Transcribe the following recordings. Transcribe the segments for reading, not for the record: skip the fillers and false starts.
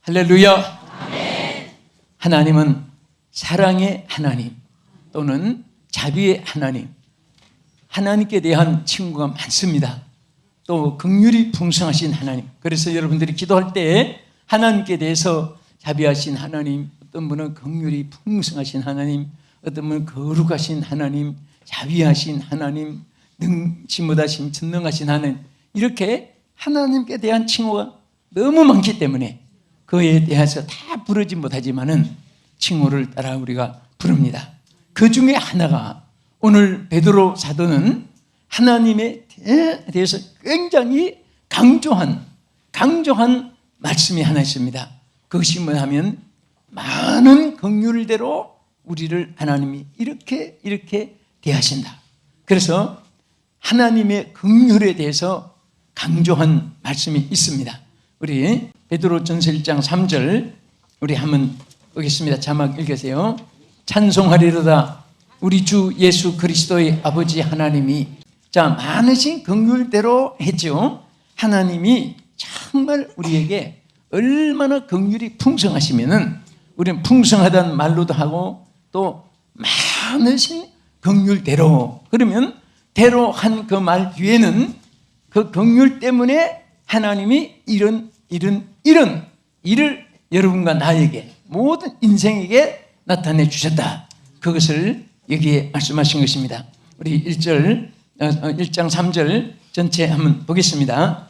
할렐루야. 하나님은 사랑의 하나님 또는 자비의 하나님, 하나님께 대한 칭호가 많습니다. 또 긍휼이 풍성하신 하나님. 그래서 여러분들이 기도할 때 하나님께 대해서 자비하신 하나님, 어떤 분은 긍휼이 풍성하신 하나님, 어떤 분은 거룩하신 하나님, 자비하신 하나님, 능치 못하신 전능하신 하나님, 이렇게 하나님께 대한 칭호가 너무 많기 때문에 그에 대해서 다 부르지 못하지만은 칭호를 따라 우리가 부릅니다. 그 중에 하나가 오늘 베드로 사도는 하나님에 대해서 굉장히 강조한 말씀이 하나 있습니다. 그것이 뭐냐면 많은 긍휼대로 우리를 하나님이 이렇게 대하신다. 그래서 하나님의 긍휼에 대해서 강조한 말씀이 있습니다. 우리 베드로전서 1장 3절 우리 한번 보겠습니다. 자막 읽으세요. 찬송하리로다 우리 주 예수 그리스도의 아버지 하나님이, 자, 많으신 긍휼대로 했죠. 하나님이 정말 우리에게 얼마나 긍휼이 풍성하시면은 우리는 풍성하다는 말로도 하고 또 많으신 긍휼대로, 그러면 대로 한 그 말 뒤에는 그 긍휼 때문에 하나님이 이런 일을 여러분과 나에게 모든 인생에게 나타내 주셨다. 그것을 여기에 말씀하신 것입니다. 우리 1장 3절 전체 한번 보겠습니다.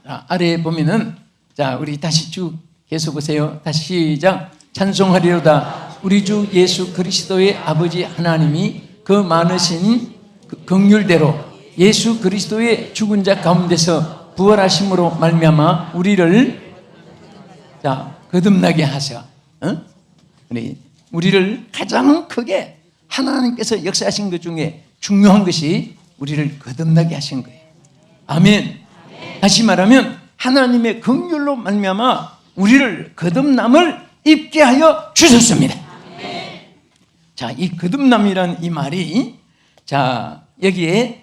아래에 보면은, 자, 우리 다시 쭉 계속 보세요. 다시 시작. 찬송하리로다 우리 주 예수 그리스도의 아버지 하나님이 그 많으신 긍휼대로 예수 그리스도의 죽은 자 가운데서 부활하심으로 말미암아 우리를, 자, 거듭나게 하셔. 우리를 가장 크게 하나님께서 역사하신 것 중에 중요한 것이 우리를 거듭나게 하신 거예요. 아멘. 다시 말하면 하나님의 긍휼로 말미암아 우리를 거듭남을 입게 하여 주셨습니다. 자, 이 거듭남이라는 이 말이, 자, 여기에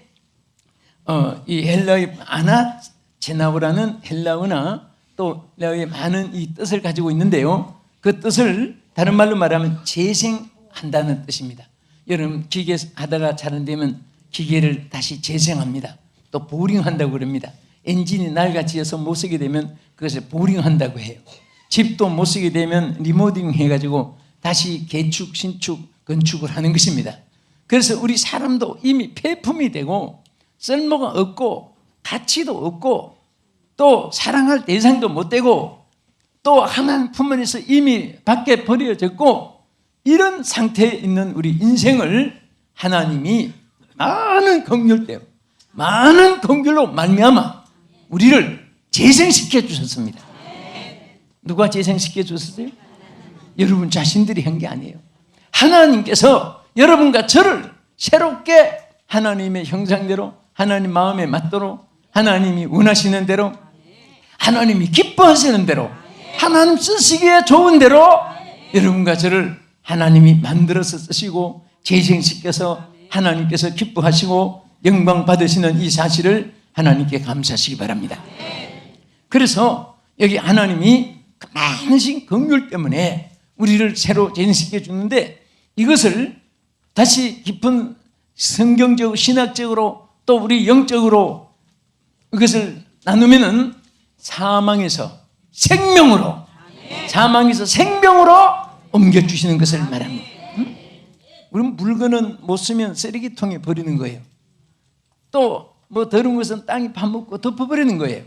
이 헬라의 아나제나오라는 헬라어나 또 헬라어의 많은 이 뜻을 가지고 있는데요. 그 뜻을 다른 말로 말하면 재생한다는 뜻입니다. 여러분 기계 하다가 잘 안 되면 기계를 다시 재생합니다. 또 보링한다고 그럽니다. 엔진이 낡아지어서 못 쓰게 되면 그것을 보링한다고 해요. 집도 못 쓰게 되면 리모델링 해가지고 다시 개축, 신축, 건축을 하는 것입니다. 그래서 우리 사람도 이미 폐품이 되고 쓸모가 없고 가치도 없고 또 사랑할 대상도 못 되고 또 하나님 품 안에서 이미 밖에 버려졌고, 이런 상태에 있는 우리 인생을 하나님이 많은 긍휼대로 많은 긍휼로 말미암아 우리를 재생시켜 주셨습니다. 누가 재생시켜 주셨어요? 여러분 자신들이 한 게 아니에요. 하나님께서 여러분과 저를 새롭게 하나님의 형상대로, 하나님 마음에 맞도록, 하나님이 원하시는 대로, 하나님이 기뻐하시는 대로, 하나님 쓰시기에 좋은 대로 여러분과 저를 하나님이 만들어서 쓰시고 재생시켜서 하나님께서 기뻐하시고 영광 받으시는 이 사실을 하나님께 감사하시기 바랍니다. 그래서 여기 하나님이 많으신 긍휼 때문에 우리를 새로 재생시켜 주는데, 이것을 다시 깊은 성경적, 신학적으로 또 우리 영적으로 이것을 나누면은 사망에서 생명으로, 사망에서 생명으로 옮겨주시는 것을 말합니다. 우리는 물건은 못 쓰면 쓰레기통에 버리는 거예요. 또 뭐 더러운 것은 땅이 파먹고 덮어버리는 거예요.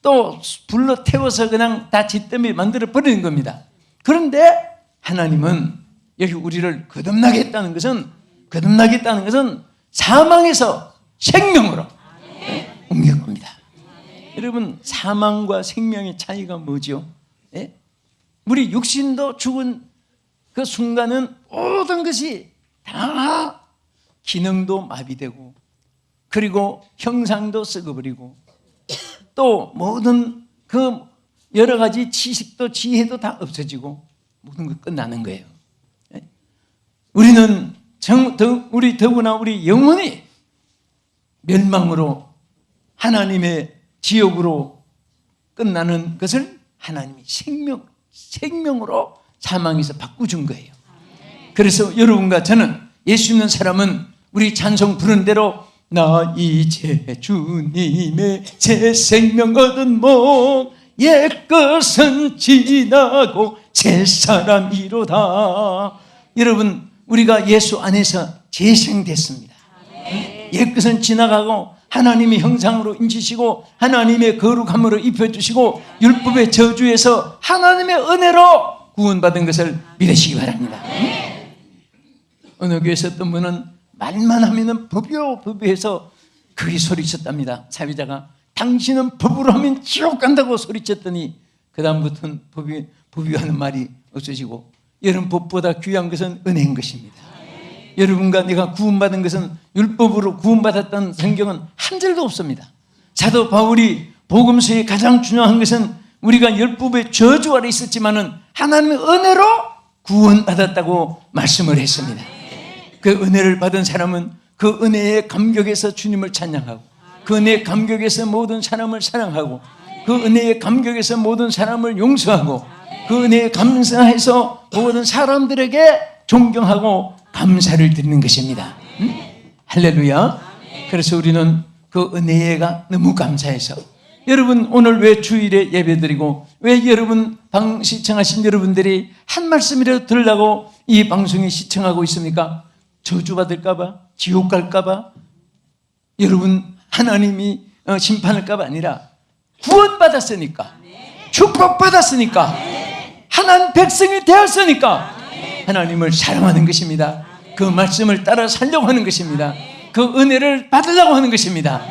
또 불로 태워서 그냥 다 짓더미 만들어 버리는 겁니다. 그런데 하나님은 여기 우리를 거듭나겠다는 것은 사망에서 생명으로 옮길 겁니다. 여러분, 사망과 생명의 차이가 뭐죠? 예? 우리 육신도 죽은 그 순간은 모든 것이 다 기능도 마비되고, 그리고 형상도 썩어버리고, 또 모든 그 여러 가지 지식도 지혜도 다 없어지고 모든 것 끝나는 거예요. 우리는 더구나 우리 영혼이 멸망으로 하나님의 지옥으로 끝나는 것을 하나님이 생명으로 사망에서 바꾸준 거예요. 그래서 여러분과 저는 예수 믿는 사람은 우리 찬송 부른 대로 나 이제 주님의 새 생명 얻은 몸 옛것은 지나고 새 사람이로다. 여러분 우리가 예수 안에서 재생됐습니다. 옛것은 지나가고 하나님의 형상으로 인치시고 하나님의 거룩함으로 입혀주시고 율법의 저주에서 하나님의 은혜로 구원받은 것을 믿으시기 바랍니다. 어느 교회에서 어떤 분은 말만 하면은 법이요 해서 그게 소리쳤답니다. 사회자가 당신은 법으로 하면 지옥 간다고 소리쳤더니 그 다음부터는 법이 하는 말이 없어지고 여러분 법보다 귀한 것은 은혜인 것입니다. 여러분과 내가 구원받은 것은 율법으로 구원받았던 성경은 한 절도 없습니다. 사도 바울이 복음서에 가장 중요한 것은 우리가 율법의 저주 아래 있었지만은 하나님의 은혜로 구원받았다고 말씀을 했습니다. 그 은혜를 받은 사람은 그 은혜의 감격에서 주님을 찬양하고 그 은혜의 감격에서 모든 사람을 사랑하고 그 은혜의 감격에서 모든 사람을 용서하고 그 은혜에 감사해서 모든 사람들에게 존경하고 감사를 드리는 것입니다. 할렐루야. 그래서 우리는 그 은혜가 너무 감사해서 여러분 오늘 왜 주일에 예배드리고 왜 여러분 시청하신 여러분들이 한 말씀이라도 들으려고 이 방송에 시청하고 있습니까? 저주받을까봐 지옥 갈까봐 여러분 하나님이 심판할까봐 아니라 구원받았으니까 축복받았으니까 하나님 백성이 되었으니까 하나님을 사랑하는 것입니다. 그 말씀을 따라 살려고 하는 것입니다. 그 은혜를 받으려고 하는 것입니다.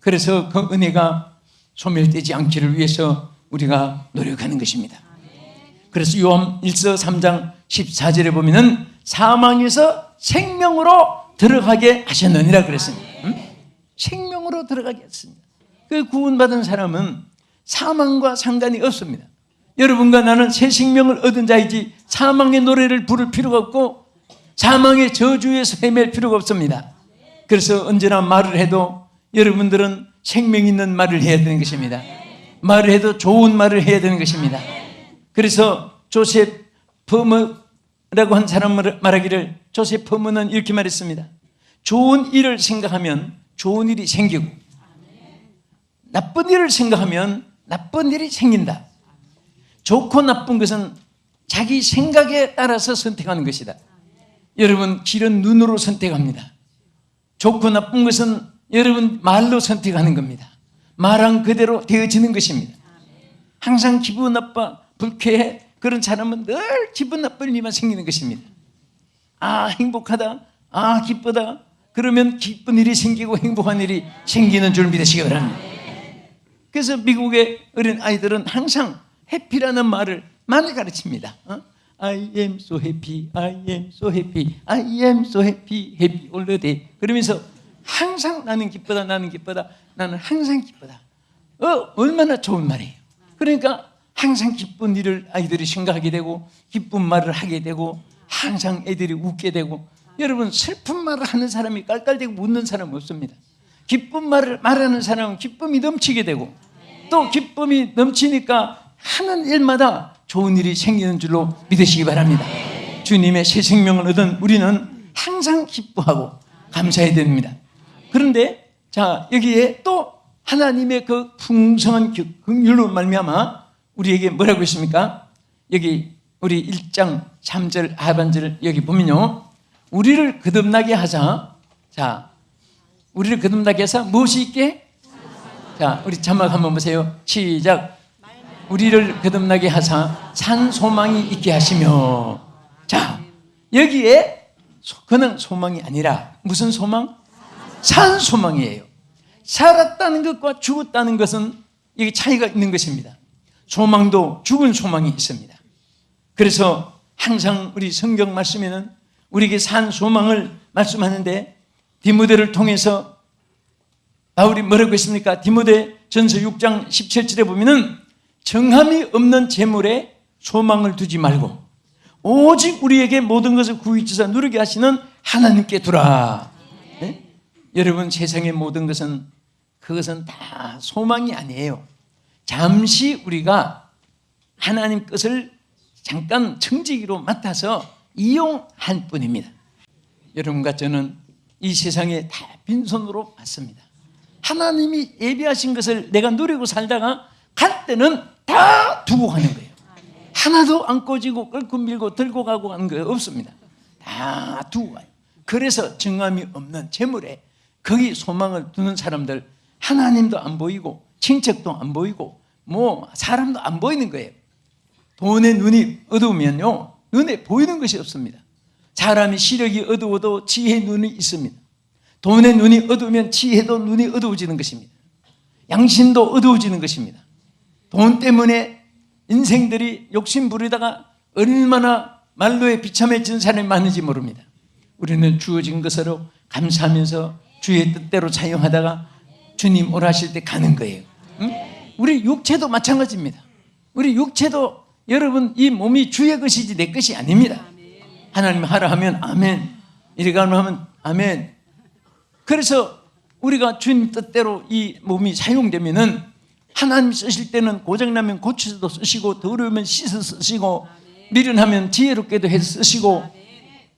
그래서 그 은혜가 소멸되지 않기를 위해서 우리가 노력하는 것입니다. 그래서 요한 1서 3장 14절에 보면은 사망에서 생명으로 들어가게 하셨느니라 그랬습니다. 생명으로 들어가게 했습니다. 그 구원받은 사람은 사망과 상관이 없습니다. 여러분과 나는 새 생명을 얻은 자이지 사망의 노래를 부를 필요가 없고 사망의 저주에서 헤맬 필요가 없습니다. 그래서 언제나 말을 해도 여러분들은 생명 있는 말을 해야 되는 것입니다. 말을 해도 좋은 말을 해야 되는 것입니다. 그래서 조셉 퍼머라고 한 사람을 말하기를 조셉 퍼머는 이렇게 말했습니다. 좋은 일을 생각하면 좋은 일이 생기고 나쁜 일을 생각하면 나쁜 일이 생긴다. 좋고 나쁜 것은 자기 생각에 따라서 선택하는 것이다. 여러분 길은 눈으로 선택합니다. 좋고 나쁜 것은 여러분 말로 선택하는 겁니다. 말한 그대로 되어지는 것입니다. 항상 기분 나빠 불쾌해 그런 사람은 늘 기분 나쁠 일만 생기는 것입니다. 아 행복하다 아 기쁘다 그러면 기쁜 일이 생기고 행복한 일이 생기는 줄 믿으시기 바랍니다. 그래서 미국의 어린 아이들은 항상 해피라는 말을 많이 가르칩니다. I am so happy, I am so happy, I am so happy, happy all the day. 그러면서 항상 나는 기쁘다, 나는 기쁘다, 나는 항상 기쁘다. 얼마나 좋은 말이에요. 그러니까 항상 기쁜 일을 아이들이 생각하게 되고 기쁜 말을 하게 되고 항상 애들이 웃게 되고 여러분 슬픈 말을 하는 사람이 깔깔대고 웃는 사람은 없습니다. 기쁜 말을 말하는 사람은 기쁨이 넘치게 되고 또 기쁨이 넘치니까 하는 일마다 좋은 일이 생기는 줄로 믿으시기 바랍니다. 주님의 새 생명을 얻은 우리는 항상 기뻐하고 감사해야 됩니다. 그런데 자 여기에 또 하나님의 그 풍성한 긍휼로 말미암아 우리에게 뭐라고 했습니까? 여기 우리 1장 3절 하반절 여기 보면요 우리를 거듭나게 하자. 자 우리를 거듭나게 해서 무엇이 있게? 자 우리 자막 한번 보세요. 시작. 우리를 거듭나게 하사 산 소망이 있게 하시며 자 여기에 그는 소망이 아니라 무슨 소망? 산 소망이에요. 살았다는 것과 죽었다는 것은 여기 차이가 있는 것입니다. 소망도 죽은 소망이 있습니다. 그래서 항상 우리 성경 말씀에는 우리에게 산 소망을 말씀하는데 디모데를 통해서 바울이 뭐라고 했습니까? 디모데 전서 6장 17절에 보면은 정함이 없는 재물에 소망을 두지 말고 오직 우리에게 모든 것을 구주사 누리게 하시는 하나님께 두라. 네? 여러분 세상의 모든 것은 그것은 다 소망이 아니에요. 잠시 우리가 하나님 것을 잠깐 청지기로 맡아서 이용할 뿐입니다. 여러분과 저는 이 세상에 다 빈손으로 왔습니다. 하나님이 예비하신 것을 내가 누리고 살다가 갈 때는 다 두고 가는 거예요. 하나도 안 꺼지고 끌고 밀고 들고 가고 하는 거 없습니다. 다 두고 가요. 그래서 정함이 없는 재물에 거기 소망을 두는 사람들, 하나님도 안 보이고 친척도 안 보이고 뭐 사람도 안 보이는 거예요. 돈의 눈이 어두우면요, 눈에 보이는 것이 없습니다. 사람이 시력이 어두워도 지혜의 눈이 있습니다. 돈의 눈이 어두우면 지혜도 눈이 어두워지는 것입니다. 양심도 어두워지는 것입니다. 돈 때문에 인생들이 욕심 부리다가 얼마나 말로에 비참해진 사람이 많은지 모릅니다. 우리는 주어진 것으로 감사하면서 주의 뜻대로 사용하다가 주님 오라실 때 가는 거예요. 응? 우리 육체도 마찬가지입니다. 우리 육체도 여러분 이 몸이 주의 것이지 내 것이 아닙니다. 하나님 하라 하면 아멘, 이래가면 하면 아멘. 그래서 우리가 주님 뜻대로 이 몸이 사용되면은 하나님 쓰실 때는 고장나면 고쳐서 쓰시고 더러우면 씻어 쓰시고 미련하면 지혜롭게도 해서 쓰시고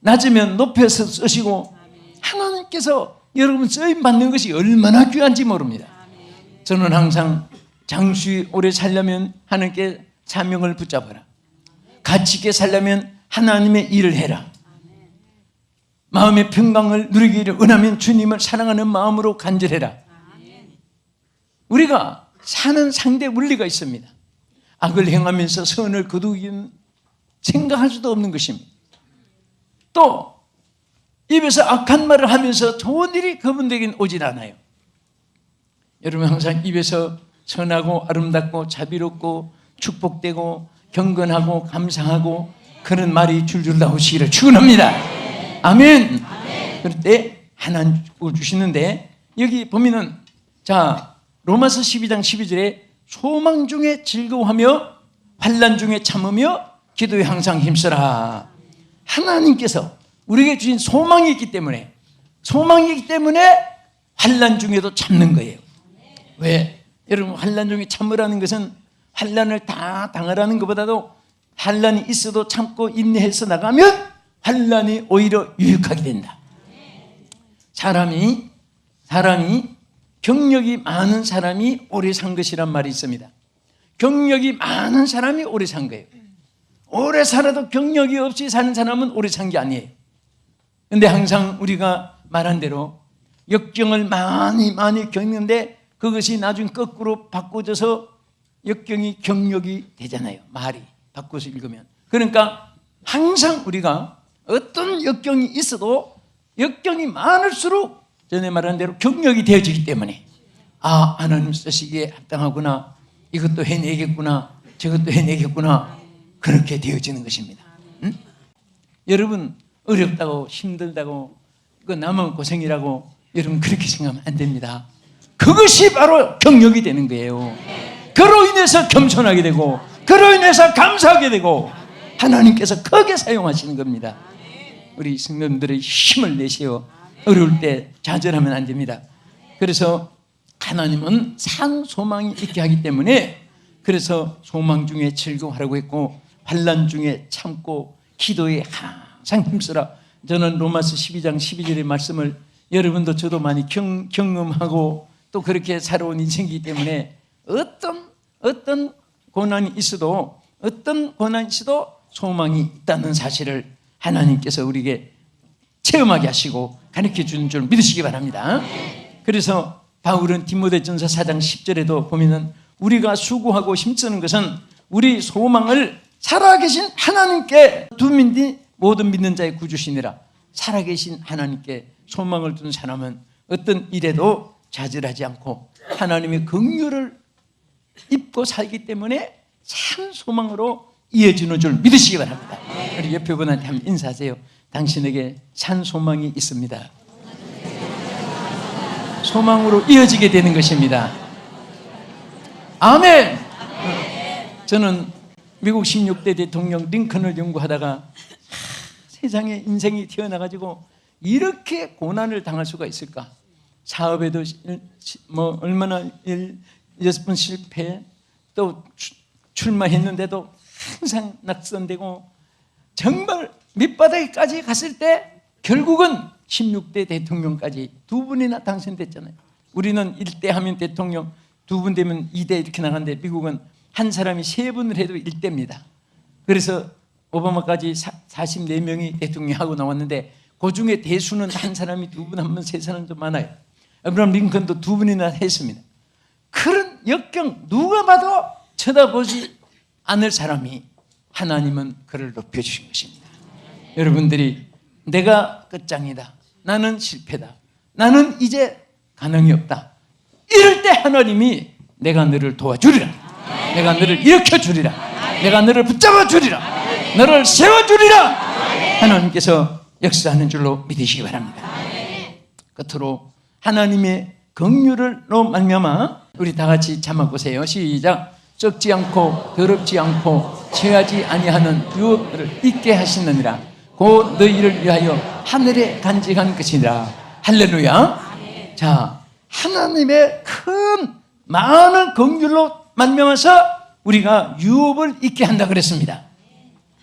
낮으면 높여서 쓰시고 하나님께서 여러분 쓰임 받는 것이 얼마나 귀한지 모릅니다. 저는 항상 장수히 오래 살려면 하나님께 사명을 붙잡아라. 가치 있게 살려면 하나님의 일을 해라. 마음의 평강을 누리기를 원하면 주님을 사랑하는 마음으로 간절해라. 우리가 사는 상대 원리가 있습니다. 악을 행하면서 선을 거두기는 생각할 수도 없는 것입니다. 또 입에서 악한 말을 하면서 좋은 일이 그분에게는 오질 않아요. 여러분 항상 입에서 선하고 아름답고 자비롭고 축복되고 경건하고 감사하고 그런 말이 줄줄 나오시기를 축원합니다. 아멘. 그럴 때 하나님 축복을 주시는데 여기 보면은 자 로마서 12장 12절에 소망 중에 즐거워하며 환난 중에 참으며 기도에 항상 힘쓰라. 하나님께서 우리에게 주신 소망이 있기 때문에 환난 중에도 참는 거예요. 왜? 여러분 환난 중에 참으라는 것은 환난을 다 당하라는 것보다도 환난이 있어도 참고 인내해서 나가면 환난이 오히려 유익하게 된다. 사람이 경력이 많은 사람이 오래 산 것이란 말이 있습니다. 경력이 많은 사람이 오래 산 거예요. 오래 살아도 경력이 없이 사는 사람은 오래 산 게 아니에요. 그런데 항상 우리가 말한 대로 역경을 많이 겪는데 그것이 나중에 거꾸로 바꿔져서 역경이 경력이 되잖아요. 말이 바꿔서 읽으면. 그러니까 항상 우리가 어떤 역경이 있어도 역경이 많을수록 전에 말한 대로 경력이 되어지기 때문에 아 하나님 쓰시기에 합당하구나, 이것도 해내겠구나, 저것도 해내겠구나, 그렇게 되어지는 것입니다. 응? 여러분 어렵다고 힘들다고 그 남은 고생이라고 여러분 그렇게 생각하면 안 됩니다. 그것이 바로 경력이 되는 거예요. 그로 인해서 겸손하게 되고 그로 인해서 감사하게 되고 하나님께서 크게 사용하시는 겁니다. 우리 성도님들의 힘을 내세요. 어려울 때 좌절하면 안 됩니다. 그래서 하나님은 산 소망이 있게 하기 때문에 그래서 소망 중에 즐거워하라고 했고 환난 중에 참고 기도에 항상 힘쓰라. 저는 로마서 12장 12절의 말씀을 여러분도 저도 많이 경험하고 또 그렇게 살아온 인생이기 때문에 어떤 고난이 있어도 소망이 있다는 사실을 하나님께서 우리에게 체험하게 하시고 가르쳐 주는 줄 믿으시기 바랍니다. 그래서 바울은 디모데전서 4장 10절에도 보면은 우리가 수고하고 힘쓰는 것은 우리 소망을 살아계신 하나님께 두민디 모든 믿는 자의 구주시니라. 살아계신 하나님께 소망을 두는 사람은 어떤 일에도 좌절하지 않고 하나님의 긍휼을 입고 살기 때문에 참 소망으로 이어지는 줄 믿으시기 바랍니다. 우리 옆에 분한테 한번 인사하세요. 당신에게 산 소망이 있습니다. 소망으로 이어지게 되는 것입니다. 아멘. 저는 미국 16대 대통령 링컨을 연구하다가 세상에 인생이 태어나가지고 이렇게 고난을 당할 수가 있을까? 사업에도 얼마나 6번 실패, 또 출마했는데도 항상 낙선되고 정말 밑바닥까지 갔을 때 결국은 16대 대통령까지 두 분이나 당선됐잖아요. 우리는 1대 하면 대통령, 두 분 되면 2대 이렇게 나가는데 미국은 한 사람이 3분을 해도 1대입니다. 그래서 오바마까지 44명이 대통령하고 나왔는데 그 중에 대수는 한 사람이 2분, 한 분, 3사람도 많아요. 아브라함 링컨도 2분이나 했습니다. 그런 역경 누가 봐도 쳐다보지 않을 사람이 하나님은 그를 높여주신 것입니다. 여러분들이 내가 끝장이다, 나는 실패다, 나는 이제 가능이 없다, 이럴 때 하나님이 내가 너를 도와주리라, 내가 너를 일으켜주리라, 내가 너를 붙잡아주리라, 너를 세워주리라 하나님께서 역사하는 줄로 믿으시기 바랍니다. 끝으로 하나님의 긍휼을로 말미암아 우리 다 같이 자막 보세요. 시작. 썩지 않고 더럽지 않고 체하지 아니하는 유업을 있게 하시느니라. 곧 너희를 위하여 하늘에 간직한 것이니라. 할렐루야. 자, 하나님의 큰 많은 긍휼로 말미암아서 우리가 유업을 있게 한다 그랬습니다.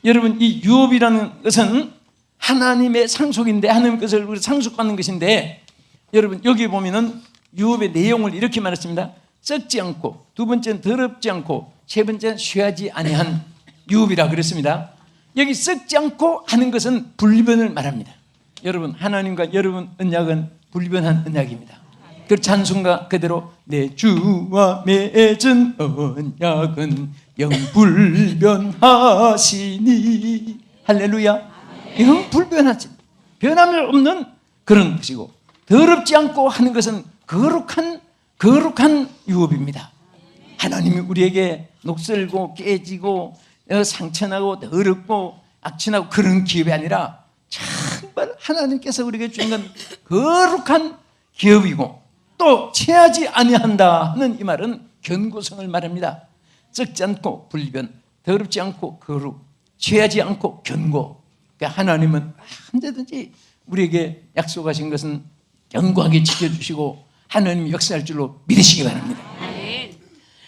여러분, 이 유업이라는 것은 하나님의 상속인데, 하나님 것을 우리 상속받는 것인데, 여러분 여기 보면은 유업의 내용을 이렇게 말했습니다. 썩지 않고, 두 번째는 더럽지 않고, 세 번째는 쇠하지 아니한 유업이라 그랬습니다. 여기 썩지 않고 하는 것은 불변을 말합니다. 여러분, 하나님과 여러분 언약은 불변한 언약입니다. 그 찬송가 그대로 내 주와 맺은 언약은 영불변하시니. 할렐루야. 이건 불변하지, 변함이 없는 그런 것이고, 더럽지 않고 하는 것은 거룩한 유업입니다. 하나님이 우리에게 녹슬고 깨지고 상처나고 더럽고 악취나고 그런 기업이 아니라 정말 하나님께서 우리에게 주신 건 거룩한 기업이고, 또 체하지 아니한다 하는 이 말은 견고성을 말합니다. 썩지 않고 불변, 더럽지 않고 거룩, 체하지 않고 견고. 그러니까 하나님은 언제든지 우리에게 약속하신 것은 견고하게 지켜주시고 하나님이 역사할 줄로 믿으시기 바랍니다.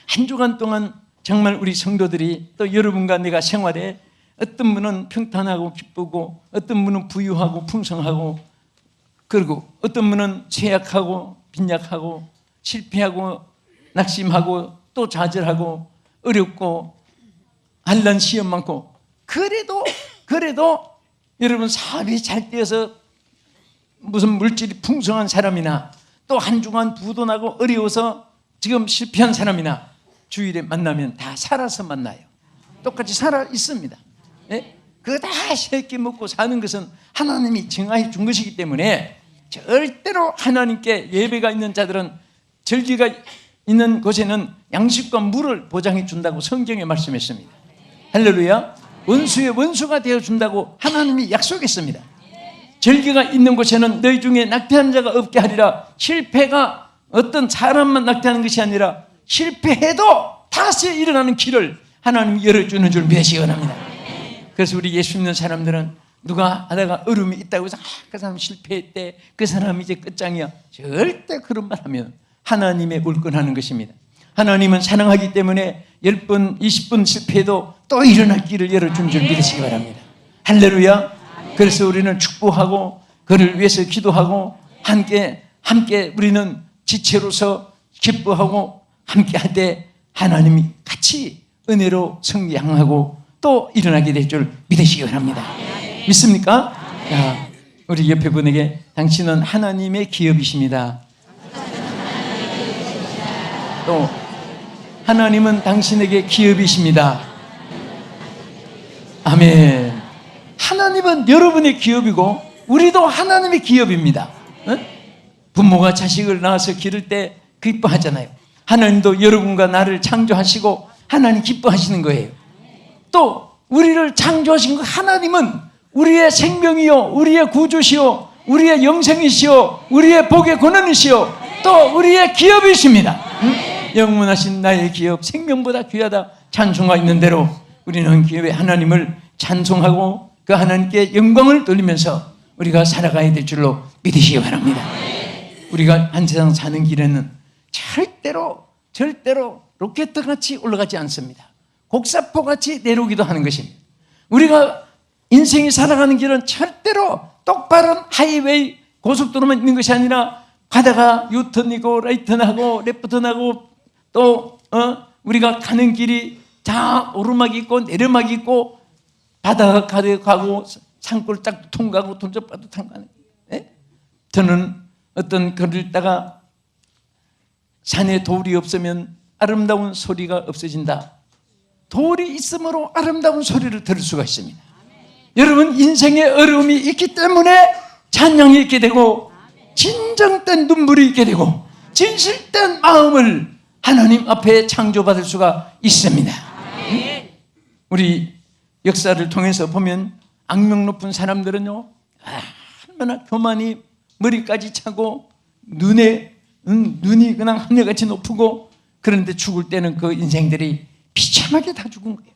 한 주간 동안 정말 우리 성도들이, 또 여러분과 내가 생활에 어떤 분은 평탄하고 기쁘고, 어떤 분은 부유하고 풍성하고, 그리고 어떤 분은 쇠약하고 빈약하고 실패하고 낙심하고 또 좌절하고 어렵고 한란 시험 많고, 그래도 여러분 사업이 잘 되어서 무슨 물질이 풍성한 사람이나, 또 한 주간 부도나고 어려워서 지금 실패한 사람이나 주일에 만나면 다 살아서 만나요. 똑같이 살아 있습니다. 예? 그거 다 새끼 먹고 사는 것은 하나님이 정하여 준 것이기 때문에 절대로 하나님께 예배가 있는 자들은, 절기가 있는 곳에는 양식과 물을 보장해 준다고 성경에 말씀했습니다. 할렐루야. 원수의 원수가 되어준다고 하나님이 약속했습니다. 절기가 있는 곳에는 너희 중에 낙태한 자가 없게 하리라. 실패가 어떤 사람만 낙태하는 것이 아니라 실패해도 다시 일어나는 길을 하나님이 열어주는 줄 믿으시기 바랍니다. 그래서 우리 예수 믿는 사람들은 누가 하다가 어려움이 있다고 해서 그 사람 실패했대, 그 사람이 이제 끝장이야, 절대 그런 말 하면 하나님의 울권하는 것입니다. 하나님은 사랑하기 때문에 10번 20번 실패해도 또 일어날 길을 열어준 줄 믿으시기 바랍니다. 할렐루야. 그래서 우리는 축복하고 그를 위해서 기도하고 함께 우리는 지체로서 기뻐하고 함께 할 때 하나님이 같이 은혜로 성장하고 또 일어나게 될 줄 믿으시기 바랍니다. 믿습니까? 자, 우리 옆에 분에게 당신은 하나님의 기업이십니다. 또 하나님은 당신에게 기업이십니다. 아멘. 하나님은 여러분의 기업이고 우리도 하나님의 기업입니다. 부모가 자식을 낳아서 기를 때 기뻐하잖아요. 하나님도 여러분과 나를 창조하시고 하나님 기뻐하시는 거예요. 또 우리를 창조하신 그 하나님은 우리의 생명이요, 우리의 구주시요, 우리의 영생이시요, 우리의 복의 권원이시요, 또 우리의 기업이십니다. 영원하신 나의 기업, 생명보다 귀하다 찬송가 있는 대로 우리는 기업의 하나님을 찬송하고 그 하나님께 영광을 돌리면서 우리가 살아가야 될 줄로 믿으시기 바랍니다. 우리가 한 세상 사는 길에는 절대로 로켓같이 올라가지 않습니다. 곡사포같이 내려오기도 하는 것입니다. 우리가 인생이 살아가는 길은 절대로 똑바른 하이웨이 고속도로만 있는 것이 아니라 가다가 유턴이고 라이턴하고 레프턴하고 또 우리가 가는 길이 자 오르막이 있고 내리막이 있고 바다가 가고 산골 딱 통과하고 돈적바도 통과하는. 저는 어떤 글을 읽다가 산에 돌이 없으면 아름다운 소리가 없어진다. 돌이 있으므로 아름다운 소리를 들을 수가 있습니다. 여러분 인생에 어려움이 있기 때문에 찬양이 있게 되고 진정된 눈물이 있게 되고 진실된 마음을 하나님 앞에 창조받을 수가 있습니다. 우리 역사를 통해서 보면 악명 높은 사람들은요 얼마나 교만이 머리까지 차고 눈이 그냥 하늘같이 높고 그런데 죽을 때는 그 인생들이 비참하게 다 죽은 거예요.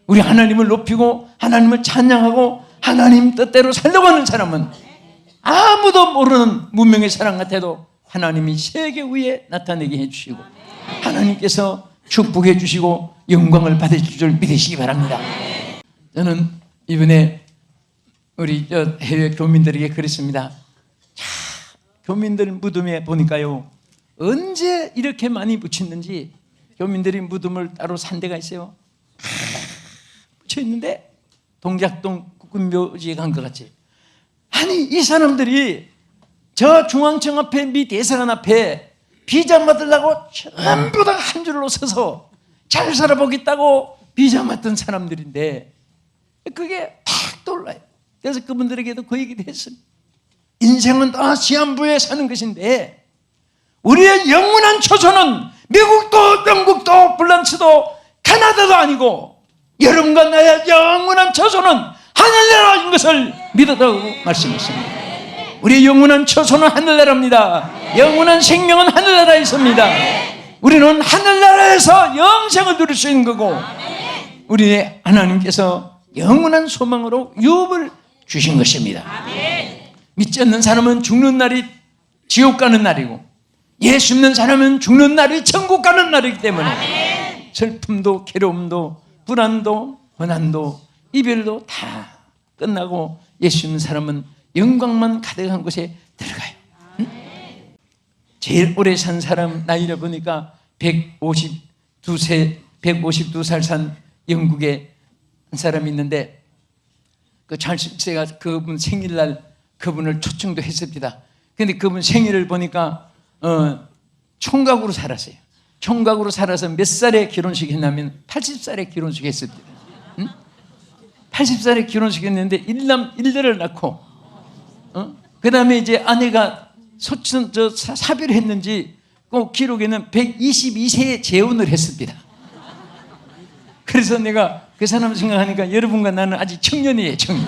우리 하나님을 높이고 하나님을 찬양하고 하나님 뜻대로 살려고 하는 사람은 아무도 모르는 무명의 사람 같아도 하나님이 세계 위에 나타내게 해주시고 하나님께서 축복해 주시고 영광을 받으실 줄 믿으시기 바랍니다. 저는 이번에 우리 해외 교민들에게 그랬습니다. 교민들 무덤에 보니까요 언제 이렇게 많이 묻혔는지 교민들이 무덤을 따로 산 데가 있어요. 묻혀 있는데 동작동 국군묘지에 간 것 같이. 아니 이 사람들이 저 중앙청 앞에 미 대사관 앞에 비자 맞으려고 전부 다 한 줄로 서서 잘 살아보겠다고 비자 맞던 사람들인데 그게 팍 떠올라요. 그래서 그분들에게도 그 얘기도 했습니다. 인생은 다 시한부에 사는 것인데 우리의 영원한 초소는 미국도 영국도 불란스도 캐나다도 아니고 여러분과 나의 영원한 초소는 하늘나라인 것을 믿었다고 말씀했습니다. 우리의 영원한 초소는 하늘나라입니다. 영원한 생명은 하늘나라에 있습니다. 우리는 하늘나라에서 영생을 누릴 수 있는 거고 우리의 하나님께서 영원한 소망으로 유업을 주신 것입니다. 믿지 않는 사람은 죽는 날이 지옥 가는 날이고 예수 믿는 사람은 죽는 날이 천국 가는 날이기 때문에 슬픔도 괴로움도 불안도 고난도 이별도 다 끝나고 예수 믿는 사람은 영광만 가득한 곳에 들어가요. 제일 오래 산 사람 나이를 보니까 152살 산 영국에 한 사람이 있는데 그 제가 그분 생일날 그분을 초청도 했습니다. 그런데 그분 생일을 보니까 총각으로 살았어요. 총각으로 살아서 몇 살에 결혼식 했냐면 80살에 결혼식 했습니다. 80살에 결혼식 했는데 일남 일녀를 낳고 그 다음에 이제 아내가 사별을 했는지 꼭 기록에는 122세에 재혼을 했습니다. 그래서 내가 그 사람 생각하니까 여러분과 나는 아직 청년이에요, 청년.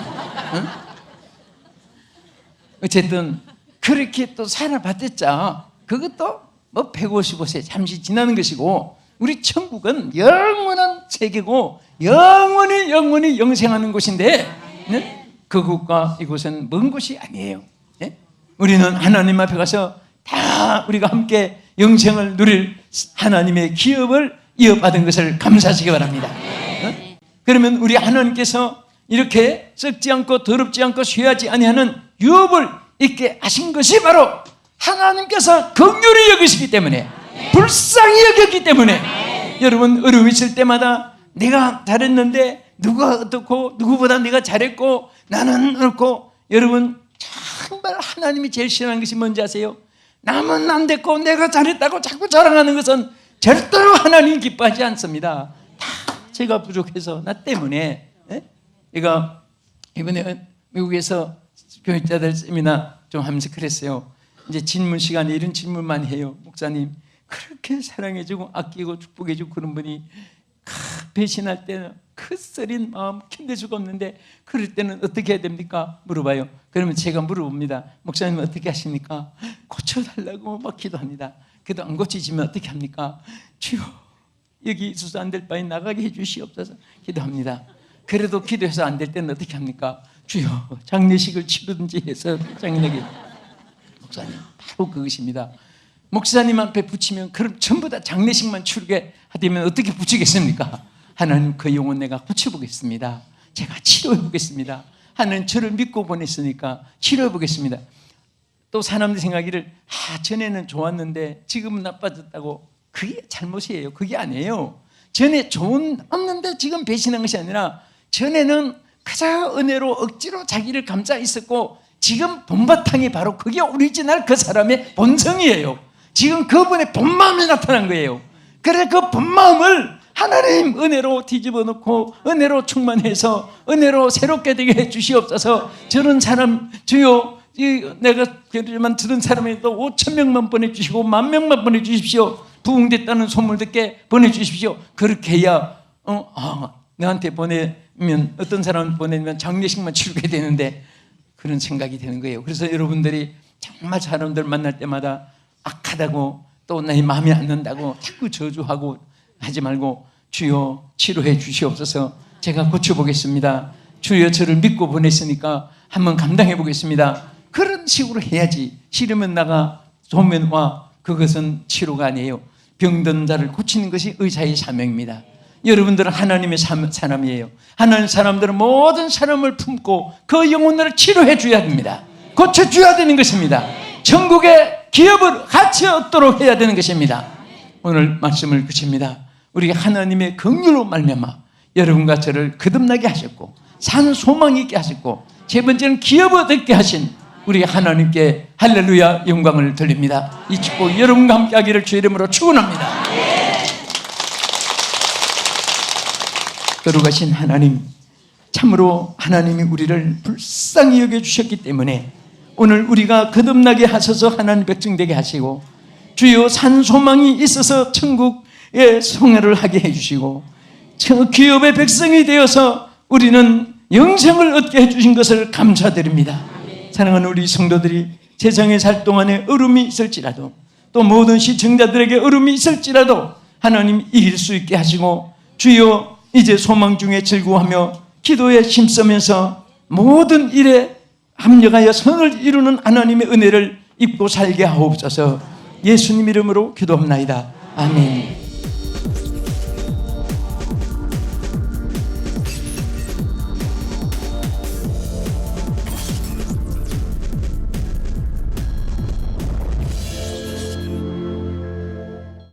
어쨌든 그렇게 또 살아봤댔자 그것도 뭐 155세 잠시 지나는 것이고 우리 천국은 영원한 세계고 영원히 영생하는 곳인데 그곳과 이곳은 먼 곳이 아니에요. 우리는 하나님 앞에 가서 다 우리가 함께 영생을 누릴 하나님의 기업을 이어받은 것을 감사하시기 바랍니다. 그러면 우리 하나님께서 이렇게 썩지 않고 더럽지 않고 쇠하지 아니하는 유업을 있게 하신 것이 바로 하나님께서 긍휼히 여기시기 때문에 불쌍히 여겼기 때문에 여러분 어려움이 있을 때마다 내가 잘했는데 누가 어떻고 누구보다 내가 잘했고 나는 어떻고 여러분 정말 하나님이 제일 싫어하는 것이 뭔지 아세요? 남은 안 됐고 내가 잘했다고 자꾸 자랑하는 것은 절대로 하나님 기뻐하지 않습니다. 다 제가 부족해서 나 때문에. 제가 이번에 미국에서 교육자들 세미나 좀 하면서 그랬어요. 이제 질문 시간에 이런 질문만 해요. 목사님 그렇게 사랑해주고 아끼고 축복해주고 그런 분이 배신할 때는 그 쓰린 마음 견딜 수가 없는데 그럴 때는 어떻게 해야 됩니까? 물어봐요. 그러면 제가 물어봅니다. 목사님은 어떻게 하십니까? 고쳐달라고 막 기도합니다. 그래도 안 고치지면 어떻게 합니까? 주여 여기 있어서 안 될 바에 나가게 해주시옵소서 기도합니다. 그래도 기도해서 안 될 때는 어떻게 합니까? 주여 장례식을 치르든지 해서 장례하게. 목사님 바로 그것입니다. 목사님 앞에 붙이면 그럼 전부 다 장례식만 치르게 하면 어떻게 붙이겠습니까? 하나님 그 영혼 내가 고쳐보겠습니다. 제가 치료해보겠습니다. 하나님 저를 믿고 보냈으니까 치료해보겠습니다. 또 사람들이 생각하기를 전에는 좋았는데 지금은 나빠졌다고. 그게 잘못이에요. 그게 아니에요. 전에 없는데 지금 배신한 것이 아니라 전에는 그저 은혜로 억지로 자기를 감싸 있었고 지금 본바탕이 바로 그게 오리지널 그 사람의 본성이에요. 지금 그분의 본마음이 나타난 거예요. 그래서 그 본마음을 하나님 은혜로 뒤집어 놓고 은혜로 충만해서 은혜로 새롭게 되게 해 주시옵소서. 저런 사람 주여 내가 그러지만 들은 사람에도 5,000명만 보내주시고 10,000명만 보내주십시오. 부흥됐다는 소문 듣게 보내주십시오. 그렇게 해야 너한테 보내면 어떤 사람 보내면 장례식만 치르게 되는데 그런 생각이 되는 거예요. 그래서 여러분들이 정말 사람들 만날 때마다 악하다고 또 내 마음에 안 든다고 자꾸 저주하고 하지 말고 주여 치료해 주시옵소서. 제가 고쳐보겠습니다. 주여 저를 믿고 보냈으니까 한번 감당해 보겠습니다. 그런 식으로 해야지. 싫으면 나가, 좋으면 와. 그것은 치료가 아니에요. 병든 자를 고치는 것이 의사의 사명입니다. 여러분들은 하나님의 사람이에요. 하나님 사람들은 모든 사람을 품고 그 영혼들을 치료해 줘야 됩니다. 고쳐줘야 되는 것입니다. 천국의 기업을 같이 얻도록 해야 되는 것입니다. 오늘 말씀을 그칩니다. 우리가 하나님의 긍휼로 말미암아 여러분과 저를 거듭나게 하셨고 산 소망이 있게 하셨고 세 번째는 기업을 얻게 하신 우리 하나님께 할렐루야 영광을 돌립니다. 이 축복 여러분과 함께 하기를 주의 이름으로 축원합니다. 거룩하신 하나님, 참으로 하나님이 우리를 불쌍히 여겨주셨기 때문에 오늘 우리가 거듭나게 하셔서 하나님 백성 되게 하시고 주여 산 소망이 있어서 천국의 성회를 하게 해주시고 기업의 백성이 되어서 우리는 영생을 얻게 해주신 것을 감사드립니다. 사랑하는 우리 성도들이 세상에 살 동안에 어려움이 있을지라도 또 모든 시청자들에게 어려움이 있을지라도 하나님 이길 수 있게 하시고 주여 이제 소망 중에 즐거워하며 기도에 힘쓰면서 모든 일에 합력하여 선을 이루는 하나님의 은혜를 입고 살게 하옵소서. 예수님 이름으로 기도합나이다. 아멘.